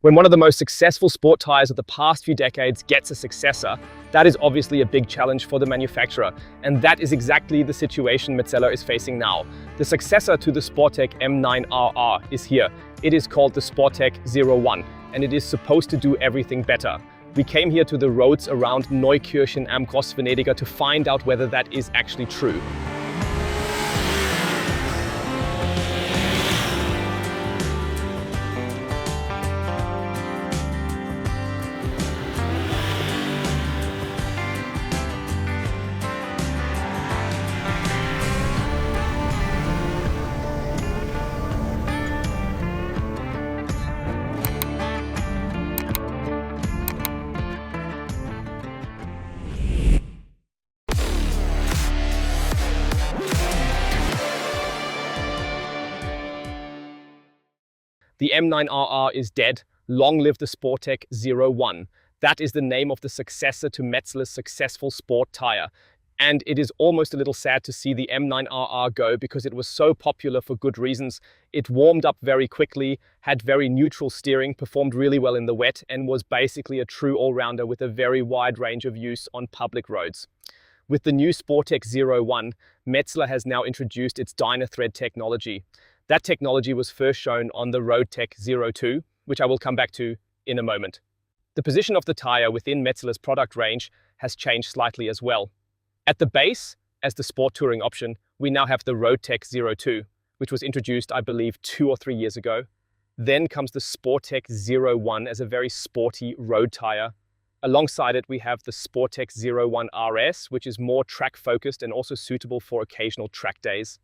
When one of the most successful sport tires of the past few decades gets a successor, that is obviously a big challenge for the manufacturer, and that is exactly the situation Metzeler is facing now. The successor to the Sportec M9 RR is here. It is called the Sportec 01, and it is supposed to do everything better. We came here to the roads around Neukirchen am Grossvenediger to find out whether that is actually true. The M9 RR is dead. Long live the Sportec 01. That is the name of the successor to Metzeler's successful sport tire. And it is almost a little sad to see the M9 RR go because it was so popular for good reasons. It warmed up very quickly, had very neutral steering, performed really well in the wet, and was basically a true all-rounder with a very wide range of use on public roads. With the new Sportec 01, Metzeler has now introduced its Dyna-Thread technology. That technology was first shown on the Sportec 02, which I will come back to in a moment. The position of the tire within Metzeler's product range has changed slightly as well. At the base, as the sport touring option, we now have the Sportec 02, which was introduced, I believe, 2 or 3 years ago. Then comes the Sportec 01 as a very sporty road tire. Alongside it, we have the Sportec 01 RS, which is more track-focused and also suitable for occasional track days.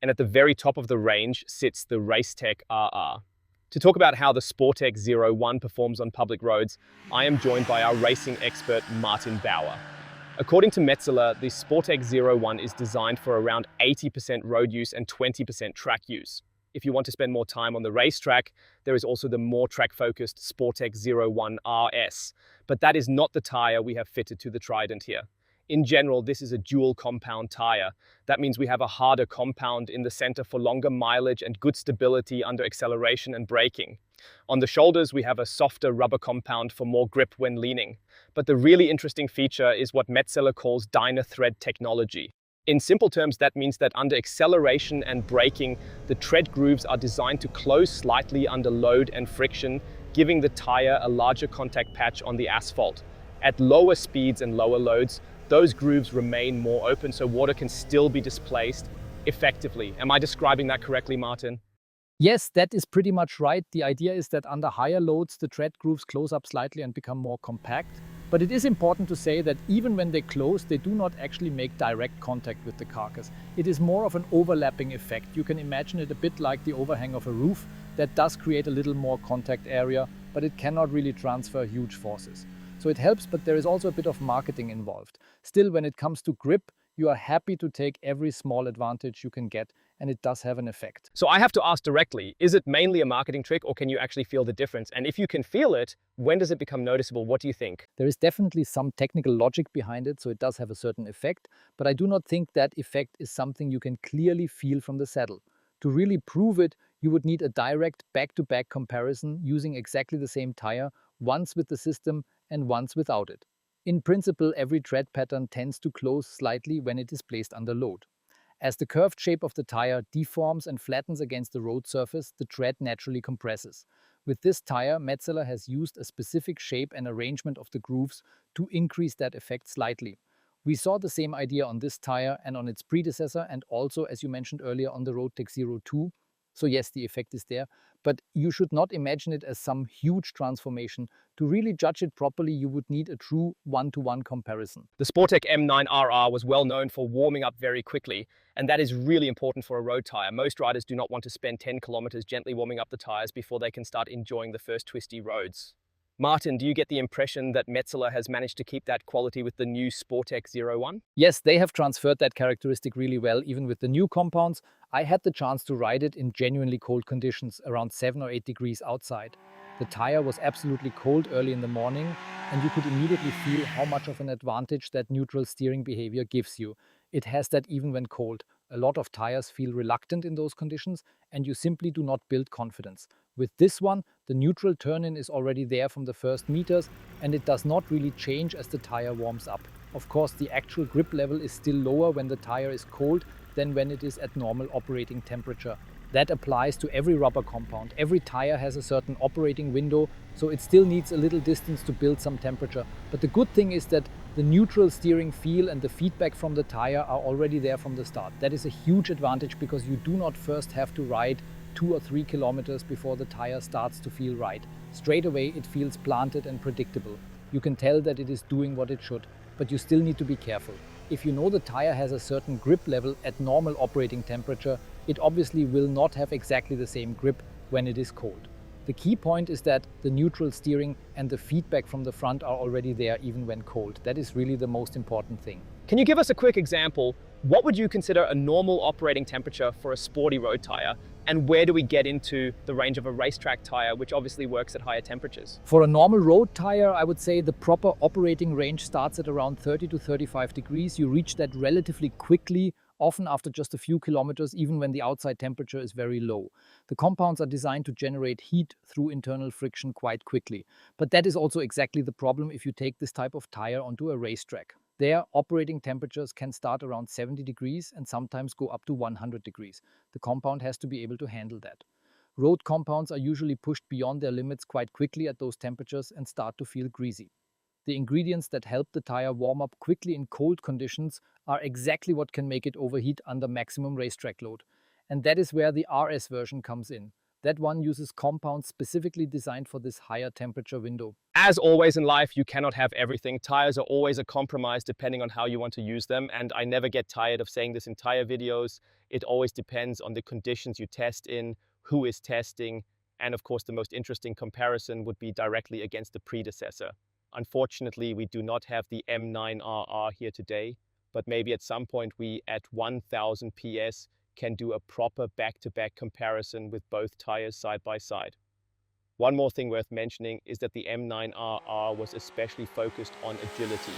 And at the very top of the range sits the Racetech RR. To talk about how the Sportec 01 performs on public roads, I am joined by our racing expert Martin Bauer. According to Metzeler, the Sportec 01 is designed for around 80% road use and 20% track use. If you want to spend more time on the racetrack, there is also the more track-focused Sportec 01 RS. But that is not the tire we have fitted to the Trident here. In general, this is a dual compound tire. That means we have a harder compound in the center for longer mileage and good stability under acceleration and braking. On the shoulders, we have a softer rubber compound for more grip when leaning. But the really interesting feature is what Metzeler calls Dyna-Thread technology. In simple terms, that means that under acceleration and braking, the tread grooves are designed to close slightly under load and friction, giving the tire a larger contact patch on the asphalt. At lower speeds and lower loads, those grooves remain more open so water can still be displaced effectively. Am I describing that correctly, Martin? Yes, that is pretty much right. The idea is that under higher loads, the tread grooves close up slightly and become more compact. But it is important to say that even when they close, they do not actually make direct contact with the carcass. It is more of an overlapping effect. You can imagine it a bit like the overhang of a roof that does create a little more contact area, but it cannot really transfer huge forces. So it helps, but there is also a bit of marketing involved. Still, when it comes to grip, you are happy to take every small advantage you can get, and it does have an effect. So I have to ask directly, is it mainly a marketing trick or can you actually feel the difference? And if you can feel it, when does it become noticeable? What do you think? There is definitely some technical logic behind it, so it does have a certain effect, but I do not think that effect is something you can clearly feel from the saddle. To really prove it, you would need a direct back-to-back comparison using exactly the same tire, once with the system and once without it. In principle, every tread pattern tends to close slightly when it is placed under load. As the curved shape of the tire deforms and flattens against the road surface, the tread naturally compresses. With this tire, Metzeler has used a specific shape and arrangement of the grooves to increase that effect slightly. We saw the same idea on this tire and on its predecessor, and also, as you mentioned earlier, on the Sportec 02. So yes, the effect is there, but you should not imagine it as some huge transformation. To really judge it properly, you would need a true one-to-one comparison. The Sportec M9 RR was well known for warming up very quickly, and that is really important for a road tire. Most riders do not want to spend 10 kilometers gently warming up the tires before they can start enjoying the first twisty roads. Martin, do you get the impression that Metzeler has managed to keep that quality with the new Sportec 01? Yes, they have transferred that characteristic really well, even with the new compounds. I had the chance to ride it in genuinely cold conditions, around 7 or 8 degrees outside. The tire was absolutely cold early in the morning, and you could immediately feel how much of an advantage that neutral steering behavior gives you. It has that even when cold. A lot of tires feel reluctant in those conditions, and you simply do not build confidence. With this one, the neutral turn-in is already there from the first meters, and it does not really change as the tire warms up. Of course, the actual grip level is still lower when the tire is cold than when it is at normal operating temperature. That applies to every rubber compound. Every tire has a certain operating window, so it still needs a little distance to build some temperature. But the good thing is that the neutral steering feel and the feedback from the tire are already there from the start. That is a huge advantage because you do not first have to ride 2 or 3 kilometers before the tire starts to feel right. Straight away it feels planted and predictable. You can tell that it is doing what it should, but you still need to be careful. If you know the tire has a certain grip level at normal operating temperature, it obviously will not have exactly the same grip when it is cold. The key point is that the neutral steering and the feedback from the front are already there even when cold. That is really the most important thing. Can you give us a quick example? What would you consider a normal operating temperature for a sporty road tire? And where do we get into the range of a racetrack tire, which obviously works at higher temperatures? For a normal road tire, I would say the proper operating range starts at around 30 to 35 degrees. You reach that relatively quickly, often after just a few kilometers, even when the outside temperature is very low. The compounds are designed to generate heat through internal friction quite quickly. But that is also exactly the problem if you take this type of tire onto a racetrack. Their operating temperatures can start around 70 degrees and sometimes go up to 100 degrees. The compound has to be able to handle that. Road compounds are usually pushed beyond their limits quite quickly at those temperatures and start to feel greasy. The ingredients that help the tire warm up quickly in cold conditions are exactly what can make it overheat under maximum racetrack load. And that is where the RS version comes in. That one uses compounds specifically designed for this higher temperature window. As always in life, you cannot have everything. Tires are always a compromise depending on how you want to use them. And I never get tired of saying this in tire videos. It always depends on the conditions you test in, who is testing. And of course, the most interesting comparison would be directly against the predecessor. Unfortunately, we do not have the M9 RR here today, but maybe at some point we, at 1000 PS, can do a proper back-to-back comparison with both tires side by side. One more thing worth mentioning is that the M9 RR was especially focused on agility.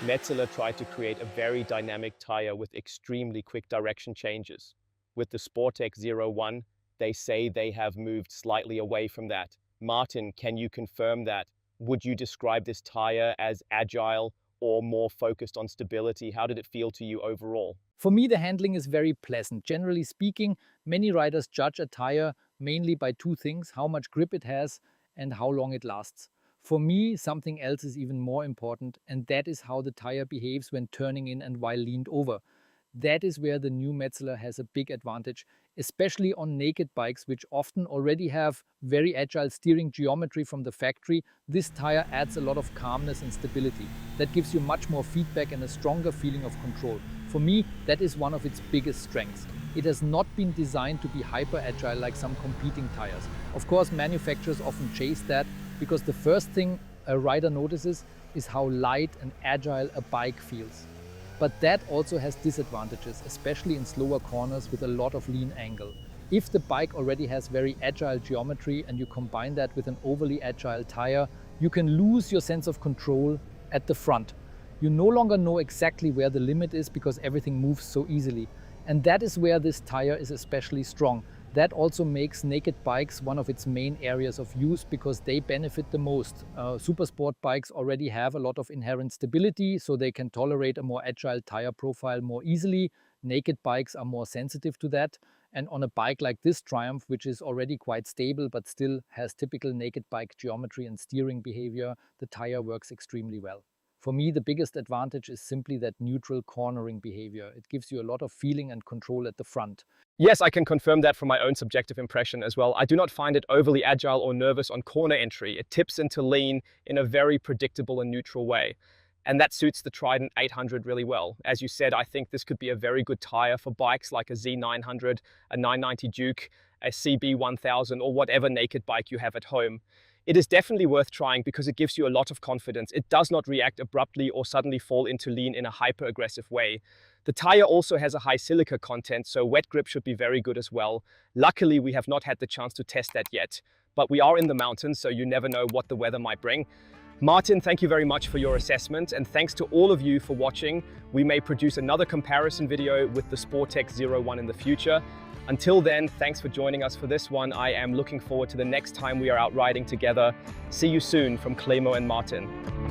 Metzeler tried to create a very dynamic tire with extremely quick direction changes. With the Sportec 01, they say they have moved slightly away from that. Martin, can you confirm that? Would you describe this tire as agile or more focused on stability? How did it feel to you overall? For me, the handling is very pleasant. Generally speaking, many riders judge a tire mainly by two things: how much grip it has and how long it lasts. For me, something else is even more important, and that is how the tire behaves when turning in and while leaned over. That is where the new Metzeler has a big advantage, especially on naked bikes, which often already have very agile steering geometry from the factory. This tire adds a lot of calmness and stability. That gives you much more feedback and a stronger feeling of control. For me, that is one of its biggest strengths. It has not been designed to be hyper agile like some competing tires. Of course, manufacturers often chase that because the first thing a rider notices is how light and agile a bike feels. But that also has disadvantages, especially in slower corners with a lot of lean angle. If the bike already has very agile geometry and you combine that with an overly agile tire, you can lose your sense of control at the front. You no longer know exactly where the limit is because everything moves so easily. And that is where this tire is especially strong. That also makes naked bikes one of its main areas of use because they benefit the most. Super sport bikes already have a lot of inherent stability, so they can tolerate a more agile tire profile more easily. Naked bikes are more sensitive to that. And on a bike like this Triumph, which is already quite stable but still has typical naked bike geometry and steering behavior, the tire works extremely well. For me, the biggest advantage is simply that neutral cornering behavior. It gives you a lot of feeling and control at the front. Yes, I can confirm that from my own subjective impression as well. I do not find it overly agile or nervous on corner entry. It tips into lean in a very predictable and neutral way. And that suits the Trident 800 really well. As you said, I think this could be a very good tire for bikes like a Z900, a 990 Duke, a CB 1000, or whatever naked bike you have at home. It is definitely worth trying because it gives you a lot of confidence. It does not react abruptly or suddenly fall into lean in a hyper-aggressive way. The tire also has a high silica content, so wet grip should be very good as well. Luckily, we have not had the chance to test that yet, but we are in the mountains, so you never know what the weather might bring. Martin, thank you very much for your assessment, and thanks to all of you for watching. We may produce another comparison video with the Sportec 01 in the future. Until then, thanks for joining us for this one. I am looking forward to the next time we are out riding together. See you soon from Clemo and Martin.